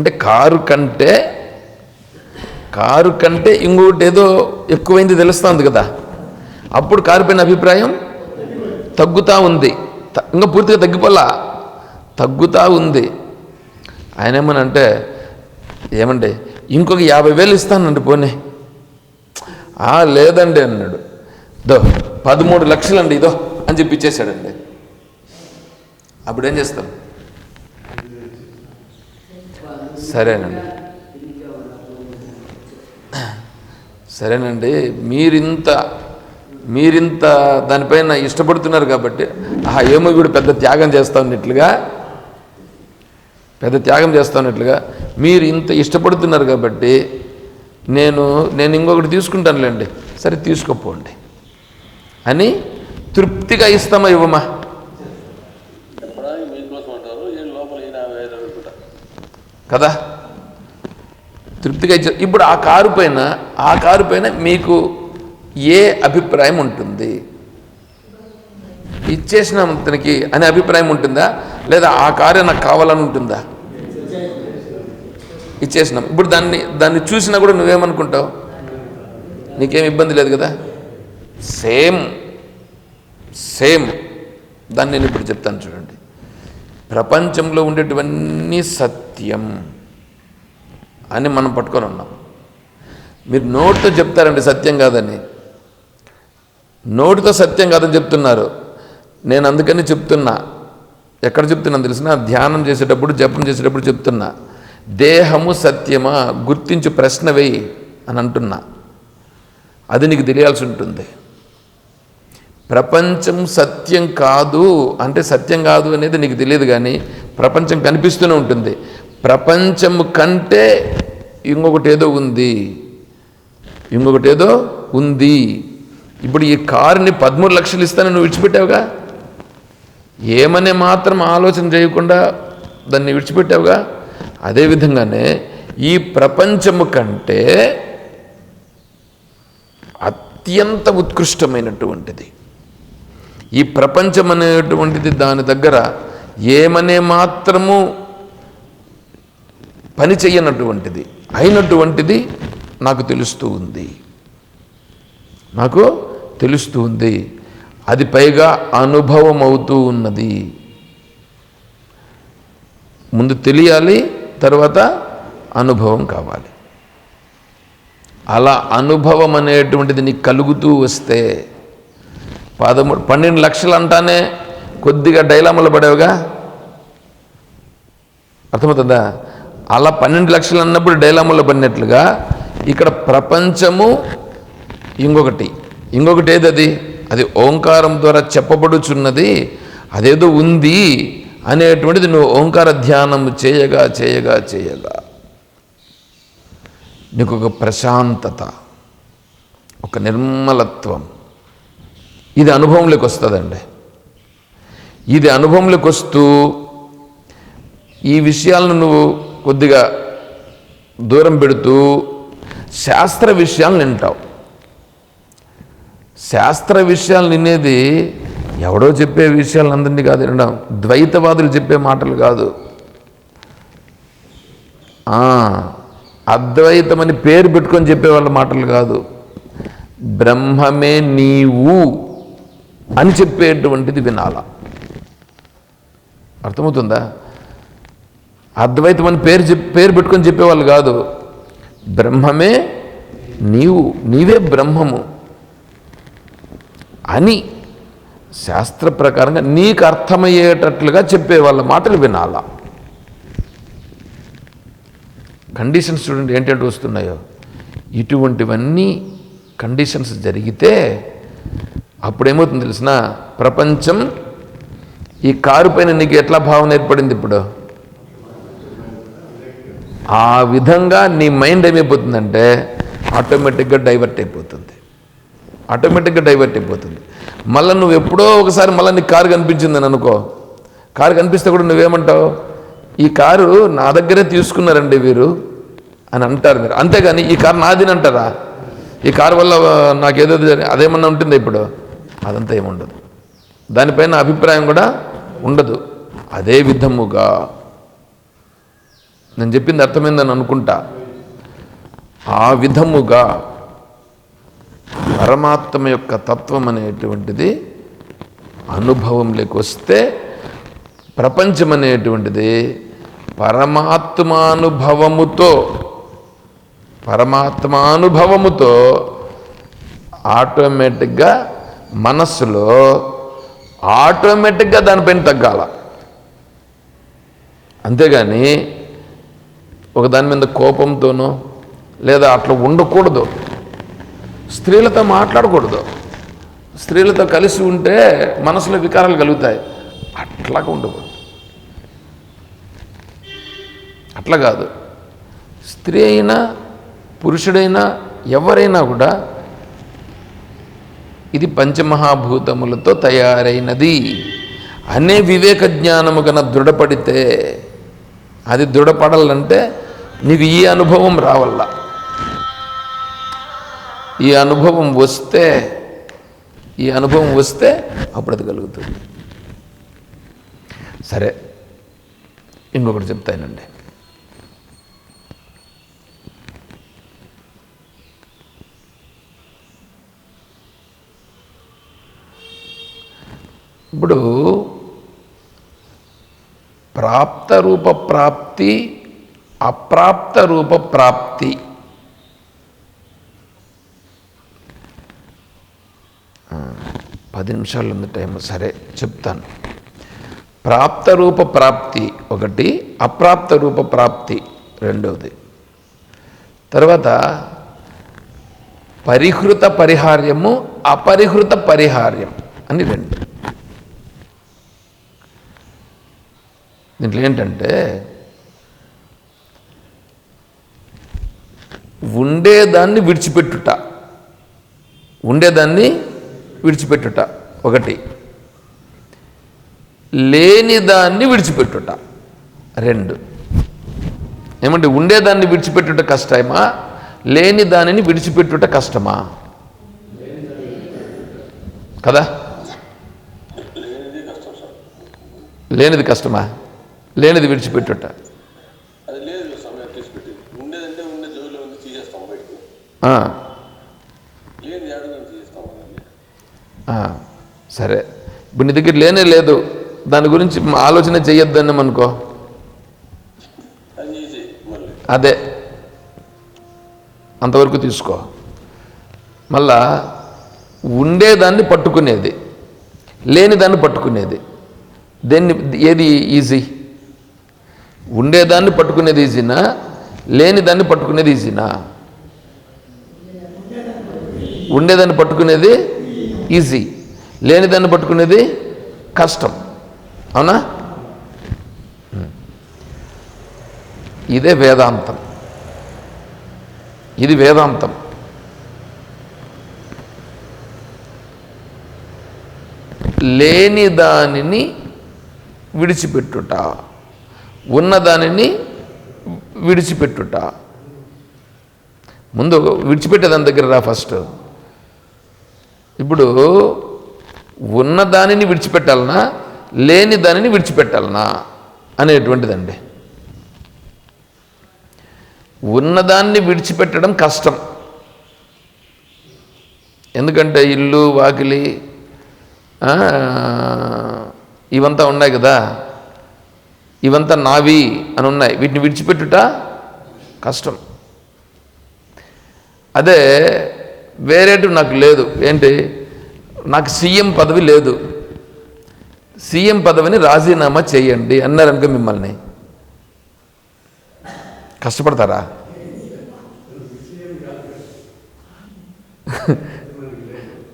అంటే కారు కంటే ఇంకొకటి ఏదో ఎక్కువైంది తెలుస్తుంది కదా, అప్పుడు కారు పైన అభిప్రాయం తగ్గుతూ ఉంది. ఇంకా పూర్తిగా తగ్గిపోలా, తగ్గుతూ ఉంది. ఆయన ఏమనంటే, ఏమండి ఇంకొక 50,000 ఇస్తానండి పోనీ. లేదండి అన్నాడు. 13 లక్షలండి ఇదో అని చెప్పి ఇచ్చేసాడండి. అప్పుడేం చేస్తాం? సరేనండి మీరింత దానిపైన ఇష్టపడుతున్నారు కాబట్టి ఏమో వీడు పెద్ద త్యాగం చేస్తా ఉన్నట్లుగా మీరు ఇంత ఇష్టపడుతున్నారు కాబట్టి నేను ఇంకొకటి తీసుకుంటానులేండి, సరే తీసుకోపోండి అని తృప్తిగా ఇస్తామా ఇవ్వమా? కదా, తృప్తిగా ఇచ్చా. ఇప్పుడు ఆ కారు పైన మీకు ఏ అభిప్రాయం ఉంటుంది? ఇచ్చేసినాం అతనికి అనే అభిప్రాయం ఉంటుందా, లేదా ఆ కారే నాకు కావాలని ఉంటుందా? ఇచ్చేసినాం. ఇప్పుడు దాన్ని చూసినా కూడా నువ్వేమనుకుంటావు? నీకేం ఇబ్బంది లేదు కదా. సేమ్ దాన్ని నేను ఇప్పుడు చెప్తాను చూడండి. ప్రపంచంలో ఉండేటివన్నీ సత్యం అని మనం పట్టుకొని ఉన్నాం. మీరు నోటితో చెప్తారండి సత్యం కాదని, నోటితో సత్యం కాదని చెప్తున్నారు. నేను అందుకని చెప్తున్నా, ఎక్కడ చెప్తున్నాను తెలిసిన, ధ్యానం చేసేటప్పుడు జపం చేసేటప్పుడు చెప్తున్నా, దేహము సత్యమా గుర్తించి ప్రశ్న వేయి అని అంటున్నా. అది నీకు తెలియాల్సి ఉంటుంది. ప్రపంచం సత్యం కాదు అంటే సత్యం కాదు అనేది నీకు తెలియదు, కానీ ప్రపంచం కనిపిస్తూనే ఉంటుంది. ప్రపంచం కంటే ఇంకొకటి ఏదో ఉంది. ఇప్పుడు ఈ కారుని 13 లక్షలు ఇస్తానని నువ్వు విడిచిపెట్టావుగా, ఏమనే మాత్రం ఆలోచన చేయకుండా దాన్ని విడిచిపెట్టావుగా. అదేవిధంగానే ఈ ప్రపంచము కంటే అత్యంత ఉత్కృష్టమైనటువంటిది ఈ ప్రపంచం అనేటువంటిది, దాని దగ్గర ఏమనే మాత్రము పని చెయ్యనటువంటిది అయినటువంటిది నాకు తెలుస్తూ ఉంది. అది పైగా అనుభవం అవుతూ ఉన్నది. ముందు తెలియాలి, తర్వాత అనుభవం కావాలి. అలా అనుభవం అనేటువంటిది నీకు కలుగుతూ వస్తే 12 లక్షలు అంటానే కొద్దిగా డైలామాలో పడేవుగా, అర్థమవుతుందా? అలా 12 లక్షలు అన్నప్పుడు డైలామాలో పడినట్లుగా ఇక్కడ ప్రపంచము ఇంకొకటి ఏదది? అది ఓంకారం ద్వారా చెప్పబడుచున్నది. అదేదో ఉంది అనేటువంటిది నువ్వు ఓంకార ధ్యానం చేయగా నీకు ఒక ప్రశాంతత, ఒక నిర్మలత్వం, ఇది అనుభవంలోకి వస్తుందండి. ఇది అనుభవంలోకి వస్తూ ఈ విషయాలను నువ్వు కొద్దిగా దూరం పెడుతూ శాస్త్ర విషయాలను వింటావు. శాస్త్ర విషయాలు వినేది ఎవడో చెప్పే విషయాలందరినీ కాదు వినడం, ద్వైతవాదులు చెప్పే మాటలు కాదు, అద్వైతమని పేరు పెట్టుకొని చెప్పే వాళ్ళ మాటలు కాదు, బ్రహ్మమే నీవు అని చెప్పేటువంటిది వినాల. అర్థమవుతుందా? అద్వైతం అని పేరు పెట్టుకొని చెప్పేవాళ్ళు కాదు, బ్రహ్మమే నీవే బ్రహ్మము అని శాస్త్ర ప్రకారంగా నీకు అర్థమయ్యేటట్లుగా చెప్పే వాళ్ళ మాటలు వినాలా. కండిషన్స్ చూడండి ఏంటంటే వస్తున్నాయో. ఇటువంటివన్నీ కండిషన్స్ జరిగితే అప్పుడేమవుతుంది తెలిసిన, ప్రపంచం ఈ కారు పైన నీకు ఎట్లా భావన ఏర్పడింది ఇప్పుడు, ఆ విధంగా నీ మైండ్ ఏమైపోతుందంటే ఆటోమేటిక్గా డైవర్ట్ అయిపోతుంది. మళ్ళీ నువ్వు ఎప్పుడో ఒకసారి మళ్ళీ నీకు కారు కనిపించిందని అనుకో, కారు కనిపిస్తే కూడా నువ్వేమంటావు, ఈ కారు నా దగ్గరే తీసుకున్నారండి వీరు అని అంటారు మీరు. అంతేగాని ఈ కారు నాదిని అంటారా? ఈ కారు వల్ల నాకేదో అదేమన్నా ఉంటుంది ఇప్పుడు? అదంతా ఏముండదు, దానిపైన అభిప్రాయం కూడా ఉండదు. అదే విధముగా నేను చెప్పింది అర్థమైందని అనుకుంటా. ఆ విధముగా పరమాత్మ యొక్క తత్వం అనేటువంటిది అనుభవంలోకి వస్తే ప్రపంచం అనేటువంటిది పరమాత్మానుభవముతో ఆటోమేటిక్గా మనస్సులో ఆటోమేటిక్గా దానిపైన తగ్గాల. అంతేగాని ఒక దాని మీద కోపంతోనో లేదా అట్లా ఉండకూడదు. స్త్రీలతో మాట్లాడకూడదు. స్త్రీలతో కలిసి ఉంటే మనసులో వికారాలు కలుగుతాయి. అట్లాగా ఉండకూడదు. అట్లా కాదు. స్త్రీ అయినా పురుషుడైనా ఎవరైనా కూడా ఇది పంచమహాభూతములతో తయారైనది అనే వివేక జ్ఞానము కన్నా దృఢపడితే, అది దృఢపడాలంటే నీకు ఈ అనుభవం రావల్ల. ఈ అనుభవం వస్తే అప్పుడు అది కలుగుతుంది. సరే, ఇంకొకటి చెప్తానండి. ఇప్పుడు ప్రాప్త రూప ప్రాప్తి, అప్రాప్త రూప ప్రాప్తి. పది నిమిషాలు ఉంది టైం. సరే చెప్తాను. ప్రాప్త రూప ప్రాప్తి ఒకటి, అప్రాప్త రూప ప్రాప్తి రెండవది. తర్వాత పరిహృత పరిహార్యము, అపరిహృత పరిహార్యం అని రెండు. దీంట్లో ఏంటంటే ఉండేదాన్ని విడిచిపెట్టుట ఒకటి, లేనిదాన్ని విడిచిపెట్టుట రెండు. ఏమంటే ఉండేదాన్ని విడిచిపెట్టుట కష్టమా, లేని దానిని విడిచిపెట్టుట కష్టమా? కదా, లేనిది కష్టమా? లేనిది విడిచిపెట్టుట. సరే, ఇప్పుడు నీ దగ్గర లేనే లేదు, దాని గురించి ఆలోచన చెయ్యొద్దని అనుకో, అదే అంతవరకు తీసుకో. మళ్ళా ఉండేదాన్ని పట్టుకునేది, లేనిదాన్ని పట్టుకునేది, ఏది ఈజీ? ఉండేదాన్ని పట్టుకునేది ఈజీనా, లేనిదాన్ని పట్టుకునేది ఈజీనా? ఉండేదాన్ని పట్టుకునేది ఈజీ, లేనిదాన్ని పట్టుకునేది కష్టం. అవునా? ఇదే వేదాంతం. ఇది వేదాంతం. లేని దానిని విడిచిపెట్టుట, ఉన్నదానిని విడిచిపెట్టుట. ముందు విడిచిపెట్టేదాని దగ్గర రా ఫస్ట్. ఇప్పుడు ఉన్నదానిని విడిచిపెట్టాలనా, లేని దానిని విడిచిపెట్టాలనా అనేటువంటిదండి. ఉన్నదాన్ని విడిచిపెట్టడం కష్టం. ఎందుకంటే ఇల్లు వాకిలి ఇవంతా ఉన్నాయి కదా, ఇవంతా నావి అని ఉన్నాయి, వీటిని విడిచిపెట్టుట కష్టం. అదే వేరేటివి నాకు లేదు, ఏంటి, నాకు సీఎం పదవి లేదు, సీఎం పదవిని రాజీనామా చేయండి అన్నారనుకో, మిమ్మల్ని కష్టపడతారా?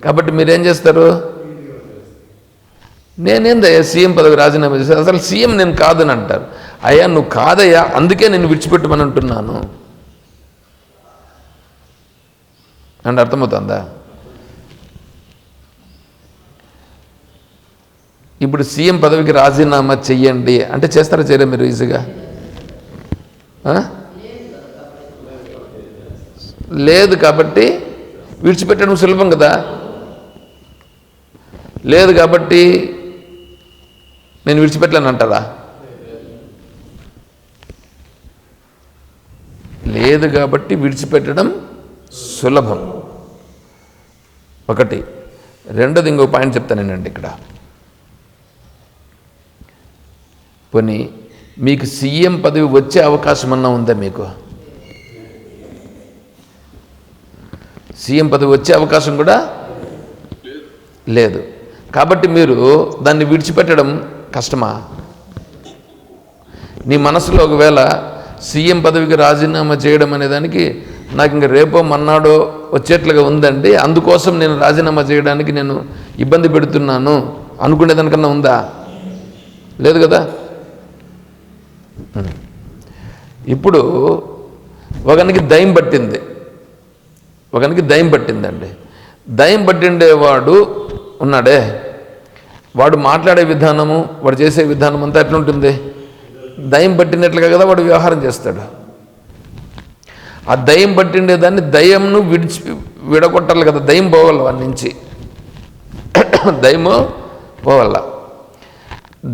కాబట్టి మీరేం చేస్తారు? నేనేందయ్యా సీఎం పదవి రాజీనామా చేస్తాను, అసలు సీఎం నేను కాదని అంటారు. అయ్యా నువ్వు కాదయ్యా, అందుకే నేను విడిచిపెట్టమని అంటున్నాను అంటే అర్థమవుతుందా? ఇప్పుడు సీఎం పదవికి రాజీనామా చెయ్యండి అంటే చేస్తారా చేయరా మీరు ఈజీగా? లేదు కాబట్టి విడిచిపెట్టడం సులభం కదా. లేదు కాబట్టి నేను విడిచిపెట్టలేను అంటారా? లేదు కాబట్టి విడిచిపెట్టడం సులభం. ఒకటి. రెండోది ఇంకో పాయింట్ చెప్తానేనండి ఇక్కడ. పోనీ మీకు సీఎం పదవి వచ్చే అవకాశం అన్నా ఉందా? మీకు సీఎం పదవి వచ్చే అవకాశం కూడా లేదు. కాబట్టి మీరు దాన్ని విడిచిపెట్టడం కష్టమా? నీ మనసులో ఒకవేళ సీఎం పదవికి రాజీనామా చేయడం అనే దానికి నాకు ఇంక రేపో మన్నాడో వచ్చేట్లుగా ఉందండి, అందుకోసం నేను రాజీనామా చేయడానికి నేను ఇబ్బంది పెడుతున్నాను అనుకునేదానికన్నా ఉందా? లేదు కదా. ఇప్పుడు ఒకనికి దయ్యం పట్టింది, ఒకనికి దయ్యం పట్టిందండి. దయ్యం పట్టిండేవాడు ఉన్నాడే, వాడు మాట్లాడే విధానము, వాడు చేసే విధానం అంతా ఎట్లుంటుంది? దయ్యం పట్టినట్లుగా కదా వాడు వ్యవహారం చేస్తాడు. ఆ దయ్యం పట్టిండేదాన్ని దయ్యంను విడగొట్టాలి కదా, దయ్యం పోవాలి వాడి నుంచి, దయ్యము పోవాల.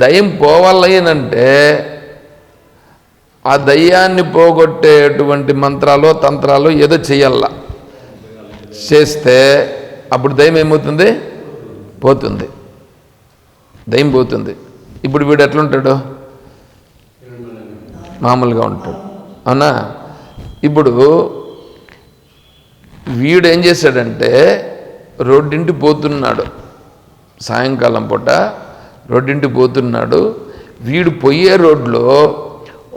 దయ్యం పోవాలనంటే ఆ దయ్యాన్ని పోగొట్టేటువంటి మంత్రాలు తంత్రాలు ఏదో చెయ్యాల. చేస్తే అప్పుడు దయ్యం ఏమవుతుంది? పోతుంది, దయ్యం పోతుంది. ఇప్పుడు వీడు ఎట్లుంటాడు? మామూలుగా ఉంటాడు, అవునా? ఇప్పుడు వీడు ఏం చేశాడంటే రోడ్డింటి పోతున్నాడు, సాయంకాలం పూట రోడ్డింటి పోతున్నాడు. వీడు పోయే రోడ్లో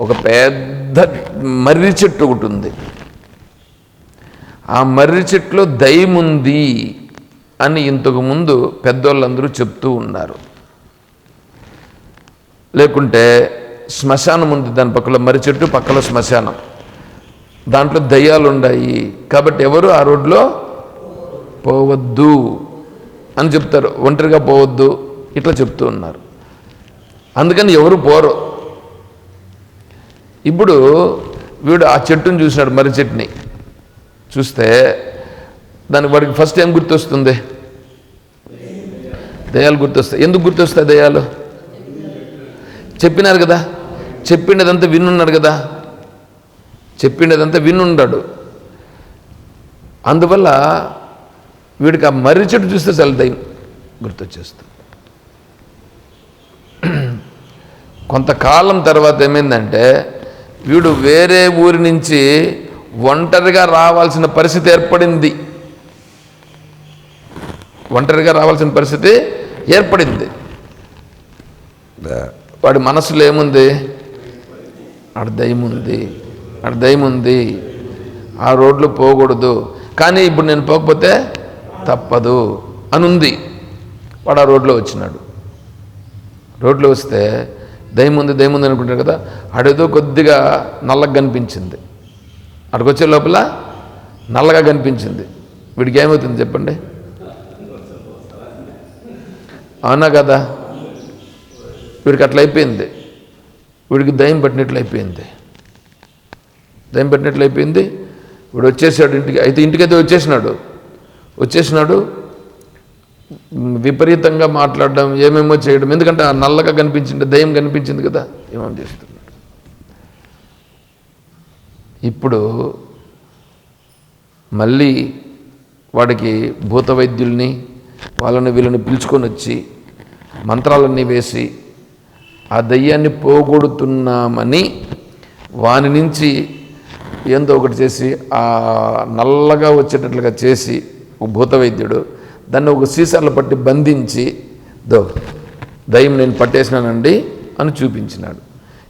ఒక పెద్ద మర్రి చెట్టు ఒకటి ఉంది. ఆ మర్రి చెట్టులో దయ్యం ఉంది అని ఇంతకుముందు పెద్దోళ్ళందరూ చెప్తూ ఉన్నారు. లేకుంటే శ్మశానం ఉంది, దాని పక్కలో మర్రి చెట్టు, పక్కలో శ్మశానం, దాంట్లో దయ్యాలు ఉన్నాయి కాబట్టి ఎవరు ఆ రోడ్లో పోవద్దు అని చెప్తారు, ఒంటరిగా పోవద్దు ఇట్లా చెప్తూ ఉన్నారు. అందుకని ఎవరు పోరు. ఇప్పుడు వీడు ఆ చెట్టుని చూసినాడు, మర్రి చెట్టుని చూస్తే దానికి వాడికి ఫస్ట్ ఏం గుర్తొస్తుంది? దయ్యాలు గుర్తొస్తాయి. ఎందుకు గుర్తొస్తాయి దయ్యాలు? చెప్పినారు కదా, చెప్పిండేదంతా వినున్నాడు కదా, చెప్పిండేదంతా వినున్నాడు. అందువల్ల వీడికి ఆ మర్రి చెట్టు చూస్తే చాలా దయ్యం గుర్తొచ్చేస్తుంది. కొంతకాలం తర్వాత ఏమైందంటే వీడు వేరే ఊరి నుంచి ఒంటరిగా రావాల్సిన పరిస్థితి ఏర్పడింది. ఒంటరిగా రావాల్సిన పరిస్థితి ఏర్పడింది. వాడి మనసులో ఏముంది? ఆడ దయ్యం ఉంది, ఆడ దయ్యం ఉంది, ఆ రోడ్లో పోకూడదు, కానీ ఇప్పుడు నేను పోకపోతే తప్పదు అని ఉంది. వాడు ఆ రోడ్లో వచ్చినాడు. రోడ్లో వస్తే దయ్యం ఉంది, దయ్యం ఉంది అనుకుంటాడు కదా, ఆడేదో కొద్దిగా నల్లగా కనిపించింది. అక్కడికి వచ్చే లోపల నల్లగా కనిపించింది. వీడికి ఏమవుతుంది చెప్పండి? అవునా కదా? వీడికి అట్లా అయిపోయింది, వీడికి దయ్యం పట్టినట్లు అయిపోయింది, దయ్యం పట్టినట్లు అయిపోయింది. వీడు వచ్చేసాడు ఇంటికి. అయితే ఇంటికైతే వచ్చేసినాడు విపరీతంగా మాట్లాడడం, ఏమేమో చేయడం. ఎందుకంటే ఆ నల్లగా కనిపించింది, దయ్యం కనిపించింది కదా, ఏమేమో చేస్తున్నాడు. ఇప్పుడు మళ్ళీ వాడికి భూత వైద్యుల్ని వాళ్ళని వీళ్ళని పిలుచుకొని వచ్చి మంత్రాలన్నీ వేసి ఆ దయ్యాన్ని పోగొడుతున్నామని వాని నుంచి ఏందో ఒకటి చేసి ఆ నల్లగా వచ్చేటట్లుగా చేసి ఒక భూత వైద్యుడు దాన్ని ఒక సీసాలో పట్టి బంధించి దయ్యం నేను పట్టేసినానండి అని చూపించినాడు.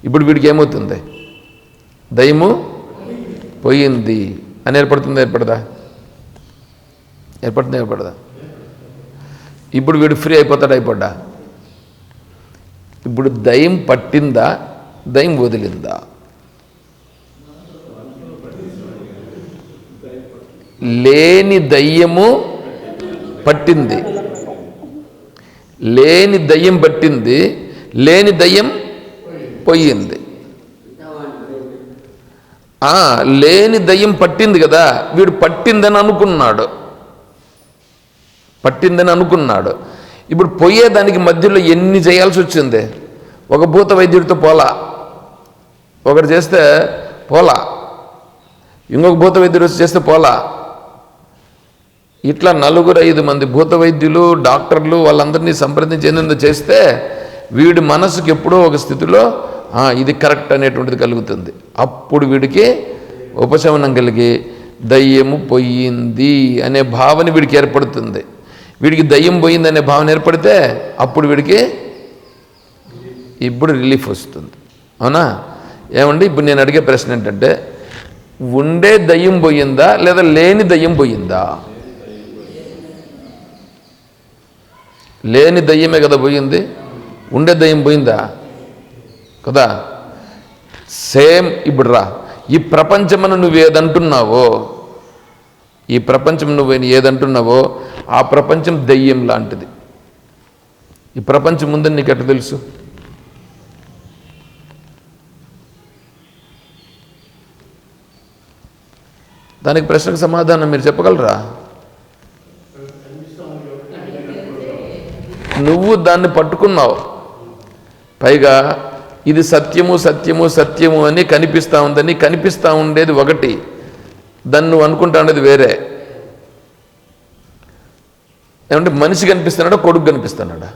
ఇప్పుడు వీడికి ఏమవుతుంది? దయ్యము పోయింది అని ఏర్పడుతుందా? ఏర్పడదా? ఏర్పడదా? ఇప్పుడు వీడు ఫ్రీ అయిపోతాడా? ఇప్పుడు దయ్యం పట్టిందా, దయ్యం వదిలిందా? లేని దయ్యము పట్టింది, లేని దయ్యం పట్టింది, లేని దయ్యం పోయింది. లేని దయ్యం పట్టింది కదా, వీడు పట్టిందని అనుకున్నాడు. ఇప్పుడు పోయేదానికి మధ్యలో ఎన్ని చేయాల్సి వచ్చింది? ఒక భూత వైద్యుడితో పోలా, ఒకటి చేస్తే పోలా. ఇంకొక భూత వైద్యుడు వచ్చి చేస్తే పోలా. ఇట్లా 4-5 మంది భూత వైద్యులు డాక్టర్లు వాళ్ళందరినీ సంప్రదించి ఏందో చేస్తే వీడి మనసుకి ఎప్పుడో ఒక స్థితిలో ఇది కరెక్ట్ అనేటువంటిది కలుగుతుంది. అప్పుడు వీడికి ఉపశమనం కలిగి దయ్యము పోయింది అనే భావన వీడికి ఏర్పడుతుంది. వీడికి దయ్యం పోయింది అనే భావన ఏర్పడితే అప్పుడు వీడికి ఇప్పుడు రిలీఫ్ వస్తుంది. అవునా? ఏమండి, ఇప్పుడు నేను అడిగే ప్రశ్న ఏంటంటే, ఉండే దయ్యం పోయిందా లేదా లేని దయ్యం పోయిందా? లేని దయ్యమే కదా పోయింది. ఉండే దయ్యం పోయిందా కదా? సేమ్ ఇప్పుడు రా, ఈ ప్రపంచమని నువ్వు ఏదంటున్నావో, ఈ ప్రపంచం నువ్వు ఏదంటున్నావో ఆ ప్రపంచం దయ్యం లాంటిది. ఈ ప్రపంచం ఉందని నీకు ఎట్లా తెలుసు? దానికి ప్రశ్నకు సమాధానం మీరు చెప్పగలరా? నువ్వు దాన్ని పట్టుకున్నావు, పైగా ఇది సత్యము సత్యము సత్యము అని కనిపిస్తూ ఉందని. కనిపిస్తూ ఉండేది ఒకటి, దాన్ని నువ్వు అనుకుంటా ఉండేది వేరే. ఏమంటే మనిషి కనిపిస్తున్నాడా, కొడుకు కనిపిస్తున్నాడా?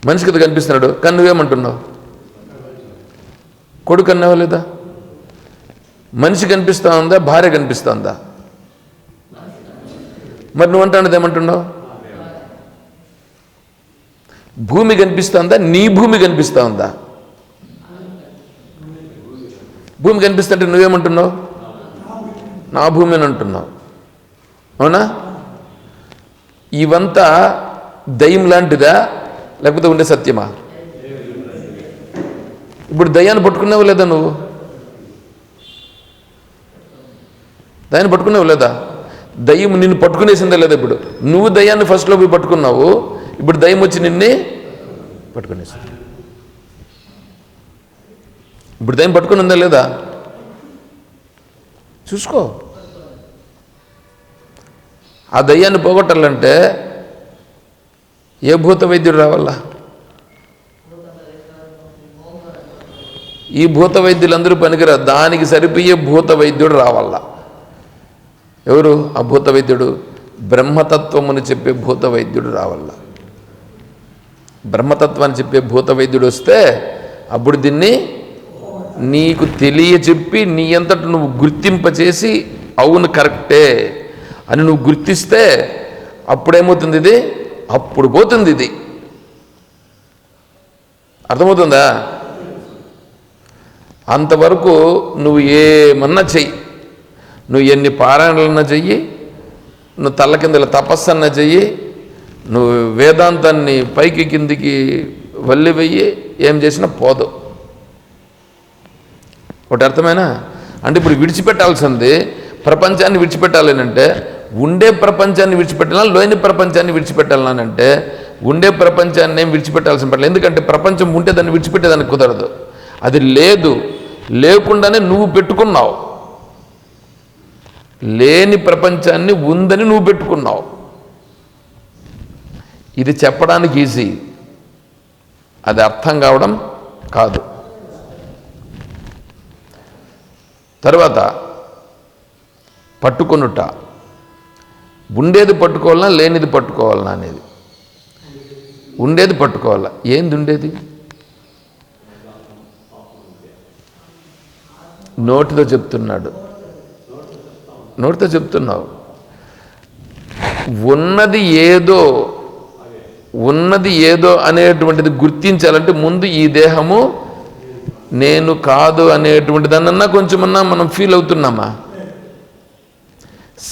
మనిషి కదా కనిపిస్తున్నాడు, కానీ నువ్వేమంటున్నావు? కొడుకు అన్నావా లేదా? మనిషి కనిపిస్తూ ఉందా, భార్య కనిపిస్తూ ఉందా? మరి నువ్వు అంటున్నది ఏమంటున్నావు? భూమి కనిపిస్తుందా, నీ భూమి కనిపిస్తూ ఉందా? భూమి కనిపిస్తుంటే నువ్వేమంటున్నావు? నా భూమి అని అంటున్నావు. అవునా? ఇవంతా దయ్యం లాంటిదా లేకపోతే ఉండే సత్యమా? ఇప్పుడు దయ్యాన్ని పట్టుకున్నావు లేదా? నువ్వు దయ్యాన్ని పట్టుకున్నావు లేదా? దయ్యం నిన్ను పట్టుకునేసిందా లేదా? ఇప్పుడు నువ్వు దయ్యాన్ని ఫస్ట్లో పోయి పట్టుకున్నావు, ఇప్పుడు దయ్యం వచ్చి నిన్నే పట్టుకునేసింది. ఇప్పుడు దయ్యం పట్టుకుని ఉందా లేదా? చూసుకో. ఆ దయ్యాన్ని పోగొట్టాలంటే ఏ భూత వైద్యుడు రావాలా? ఈ భూత వైద్యులందరూ పనికిరా, దానికి సరిపోయే భూత వైద్యుడు రావాలా. ఎవరు ఆ భూత వైద్యుడు? బ్రహ్మతత్వముని చెప్పే భూత వైద్యుడు రావాల. బ్రహ్మతత్వాన్ని చెప్పే భూత వైద్యుడు వస్తే అప్పుడు దీన్ని నీకు తెలియచెప్పి నీ అంతట నువ్వు గుర్తింపచేసి అవును కరెక్టే అని నువ్వు గుర్తిస్తే అప్పుడేమవుతుంది? ఇది అప్పుడు పోతుంది. ఇది అర్థమవుతుందా? అంతవరకు నువ్వు ఏమన్నా చెయ్యి, నువ్వు ఎన్ని పారాయణలన్నా చెయ్యి, నువ్వు తల్ల కిందల తపస్సన్నా చెయ్యి, నువ్వు వేదాంతాన్ని పైకి కిందికి వల్లి వెయ్యి, ఏం చేసినా పోదు. ఒకటి అర్థమైనా? అంటే ఇప్పుడు విడిచిపెట్టాల్సింది ప్రపంచాన్ని విడిచిపెట్టాలనంటే ఉండే ప్రపంచాన్ని విడిచిపెట్టాలా, లేని ప్రపంచాన్ని విడిచిపెట్టాలనంటే ఉండే ప్రపంచాన్ని ఏం విడిచిపెట్టాల్సిన పట్ల. ఎందుకంటే ప్రపంచం ఉంటే దాన్ని విడిచిపెట్టేదానికి కుదరదు. అది లేదు, లేకుండానే నువ్వు పెట్టుకున్నావు. లేని ప్రపంచాన్ని ఉందని నువ్వు పెట్టుకున్నావు. ఇది చెప్పడానికి ఈజీ, అది అర్థం కావడం కాదు. తర్వాత పట్టుకొనుట, ఉండేది పట్టుకోవాలన్నా లేనిది పట్టుకోవాలన్నా అనేది. ఉండేది పట్టుకోవాలా. ఏంది ఉండేది? నోటితో చెప్తున్నాడు, నోటితో చెప్తున్నావు. ఉన్నది ఏదో అనేటువంటిది గుర్తించాలంటే ముందు ఈ దేహము నేను కాదు అనేటువంటి దాన్నన్నా కొంచెమన్నా మనం ఫీల్ అవుతున్నామా?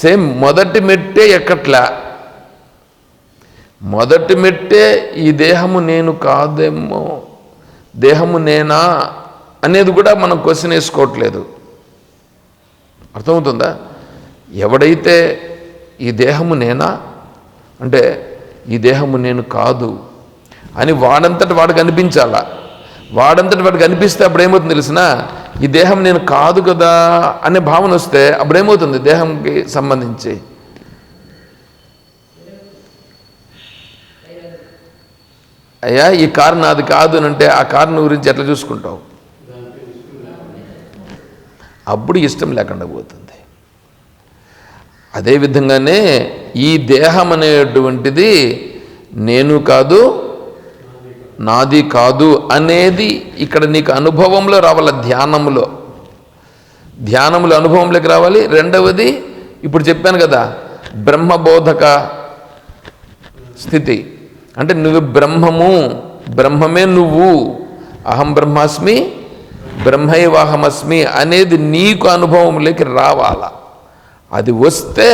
సేమ్ మొదటి మెట్టే ఎక్కట్లా. మొదటి మెట్టే ఈ దేహము నేను కాదేమో, దేహము నేనా అనేది కూడా మనం క్వశ్చన్ వేసుకోవట్లేదు. అర్థమవుతుందా? ఎవడైతే ఈ దేహము నేనా అంటే ఈ దేహము నేను కాదు అని వాడంతటి వాడికి అనిపించాలా. వాడంతటి వాడికి అనిపిస్తే అప్పుడేమవుతుంది తెలిసిన, ఈ దేహం నేను కాదు కదా అనే భావన వస్తే అప్పుడేమవుతుంది? దేహంకి సంబంధించి అయ్యా ఈ కారు నాది కాదు అని అంటే ఆ కారుని గురించి ఎట్లా చూసుకుంటావు? అప్పుడు ఇష్టం లేకుండా పోతుంది. అదేవిధంగానే ఈ దేహం అనేటువంటిది నేను కాదు, నాది కాదు అనేది ఇక్కడ నీకు అనుభవంలో రావాలి. ధ్యానములో అనుభవంలోకి రావాలి. రెండవది ఇప్పుడు చెప్పాను కదా, బ్రహ్మబోధక స్థితి అంటే నువ్వు బ్రహ్మమే నువ్వు, అహం బ్రహ్మాస్మి బ్రహ్మైవాహమస్మి అనేది నీకు అనుభవంలోకి రావాలా. అది వస్తే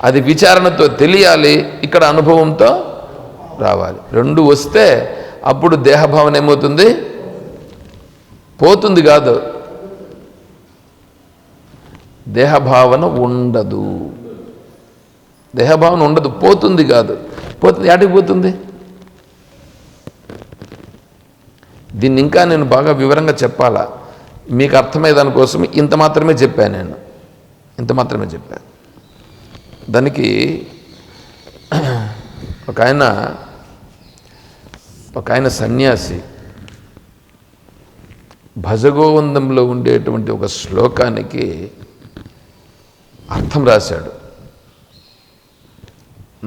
అది విచారణతో తెలియాలి, ఇక్కడ అనుభవంతో రావాలి. రెండు వస్తే అప్పుడు దేహభావన ఏమవుతుంది? పోతుంది కాదు, దేహభావన ఉండదు. దేహభావన ఉండదు, పోతుంది కాదు. పోతుంది, యాటికి పోతుంది? దీన్ని ఇంకా నేను బాగా వివరంగా చెప్పాలా, మీకు అర్థమయ్యే దానికోసం ఇంత మాత్రమే చెప్పాను. దానికి ఒక ఆయన సన్యాసి భజగోవిందంలో ఉండేటువంటి ఒక శ్లోకానికి అర్థం రాశాడు.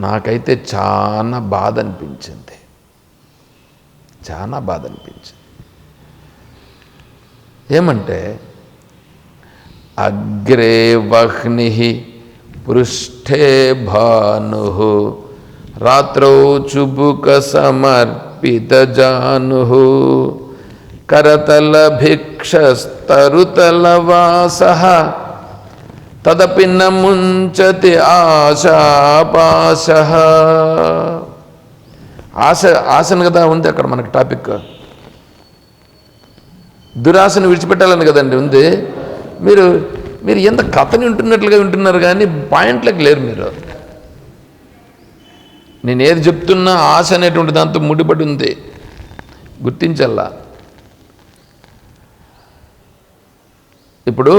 నాకైతే చాలా బాధ అనిపించింది. ఏమంటే, అగ్రే వహ్ని పృష్ఠే భాను రాత్రౌ చుబుక సమర్పిత జాను కరతల భిక్షస్తరుతల వాస తదపి న ముంచతి ఆశాపాశ. ఆశను కదా ఉంది అక్కడ మనకి టాపిక్. దురాశను విడిచిపెట్టాలని కదండి ఉంది. మీరు ఎంత కథని వింటున్నట్లుగా వింటున్నారు కానీ పాయింట్లకు లేరు మీరు. నేను ఏది చెప్తున్నా ఆశ అనేటువంటి దాంతో ముడిపడి ఉంది, గుర్తించల్లా. ఇప్పుడు